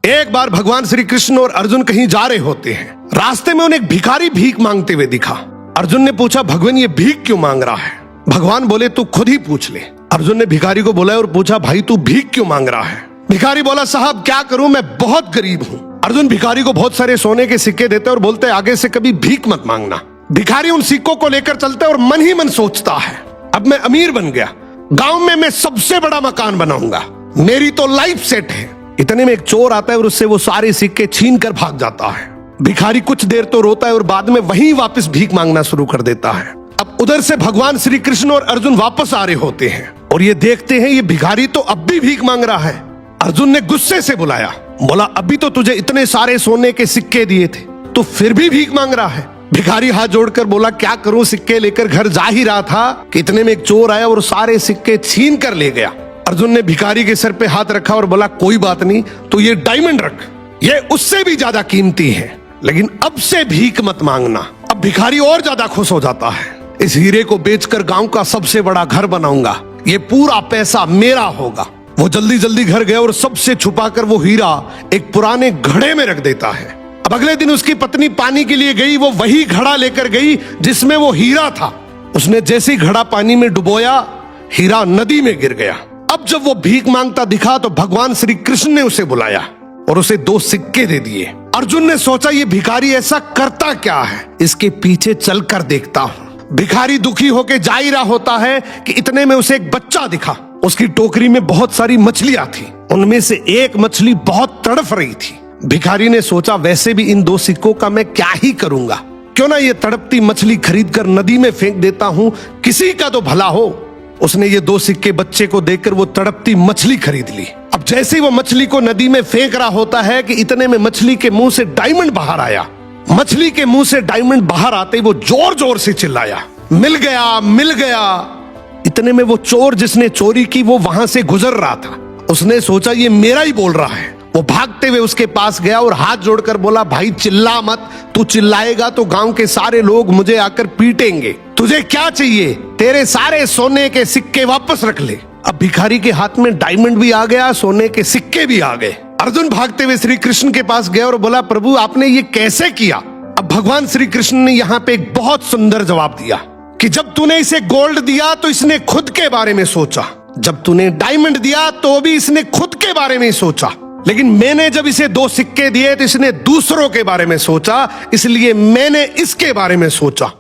एक बार भगवान श्री कृष्ण और अर्जुन कहीं जा रहे होते हैं। रास्ते में उन्हें एक भिखारी भीख मांगते हुए दिखा। अर्जुन ने पूछा, भगवान ये भीख क्यों मांग रहा है? भगवान बोले, तू खुद ही पूछ ले। अर्जुन ने भिखारी को बोला और पूछा, भाई तू भीख क्यों मांग रहा है? भिखारी बोला, साहब क्या करूं, मैं बहुत गरीब हूं। अर्जुन भिखारी को बहुत सारे सोने के सिक्के देते और बोलते, आगे से कभी भीख मत मांगना। भिखारी उन सिक्कों को लेकर चलता है और मन ही मन सोचता है, अब मैं अमीर बन गया, गांव में मैं सबसे बड़ा मकान बनाऊंगा, मेरी तो लाइफ सेट है। इतने में एक चोर आता है और उससे वो सारे सिक्के छीन कर भाग जाता है। भिखारी कुछ देर तो रोता है और बाद में वहीं वापस भीख मांगना शुरू कर देता है। अब उधर से भगवान श्री कृष्ण और अर्जुन वापस आ रहे होते हैं और ये देखते हैं ये भिखारी तो अब भी भीख मांग रहा है। अर्जुन ने गुस्से से बुलाया, बोला, अभी तो तुझे इतने सारे सोने के सिक्के दिए थे, तो फिर भी भीख मांग रहा है। भिखारी हाथ जोड़कर बोला, क्या करूं, सिक्के लेकर घर जा ही रहा था कि इतने में एक चोर आया और सारे सिक्के छीन कर ले गया। अर्जुन ने भिखारी के सर पे हाथ रखा और बोला, कोई बात नहीं, तो ये डायमंड रख, ये उससे भी ज्यादा कीमती है, लेकिन अब से भीख मत मांगना। अब भिखारी और ज्यादा खुश हो जाता है, इस हीरे को बेचकर गांव का सबसे बड़ा घर बनाऊंगा, ये पूरा पैसा मेरा होगा। वो जल्दी जल्दी घर गया और सबसे छुपाकर वो हीरा एक पुराने घड़े में रख देता है। अब अगले दिन उसकी पत्नी पानी के लिए गई, वो वही घड़ा लेकर गई जिसमें वो हीरा था। उसने जैसे ही घड़ा पानी में डुबोया, हीरा नदी में गिर गया। अब जब वो भीख मांगता दिखा तो भगवान श्री कृष्ण ने उसे बुलाया और उसे 2 सिक्के दे दिए। अर्जुन ने सोचा, ये भिखारी ऐसा करता क्या है, इसके पीछे चलकर देखता हूं। भिखारी दुखी होकर जा ही रहा होता है कि इतने में उसे एक बच्चा दिखा। उसकी टोकरी में बहुत सारी मछलियां थी, उनमें से एक मछली बहुत तड़फ रही थी। भिखारी ने सोचा, वैसे भी इन 2 सिक्कों का मैं क्या ही करूंगा, क्यों ना ये तड़पती मछली खरीद कर नदी में फेंक देता हूं, किसी का तो भला हो। उसने ये 2 सिक्के बच्चे को देकर वो तड़पती मछली खरीद ली। अब जैसे ही वो मछली को नदी में फेंक रहा होता है कि इतने में मछली के मुंह से डायमंड बाहर आया। मछली के मुंह से डायमंड बाहर आते ही वो जोर जोर से चिल्लाया, मिल गया, मिल गया। इतने में वो चोर जिसने चोरी की वो वहां से गुजर रहा था। उसने सोचा, ये मेरा ही बोल रहा है। वो भागते हुए उसके पास गया और हाथ जोड़कर बोला, भाई चिल्ला मत, तू चिल्लाएगा तो गांव के सारे लोग मुझे आकर पीटेंगे। तुझे क्या चाहिए? तेरे सारे सोने के सिक्के वापस रख ले। अब भिखारी के हाथ में डायमंड भी आ गया, सोने के सिक्के भी आ गए। अर्जुन भागते हुए श्री कृष्ण के पास गया और बोला, प्रभु आपने ये कैसे किया? अब भगवान श्री कृष्ण ने यहाँ पे एक बहुत सुंदर जवाब दिया कि जब तूने इसे गोल्ड दिया तो इसने खुद के बारे में सोचा, जब तूने डायमंड दिया तो भी इसने खुद के बारे में सोचा, लेकिन मैंने जब इसे 2 सिक्के दिए तो इसने दूसरों के बारे में सोचा, इसलिए मैंने इसके बारे में सोचा।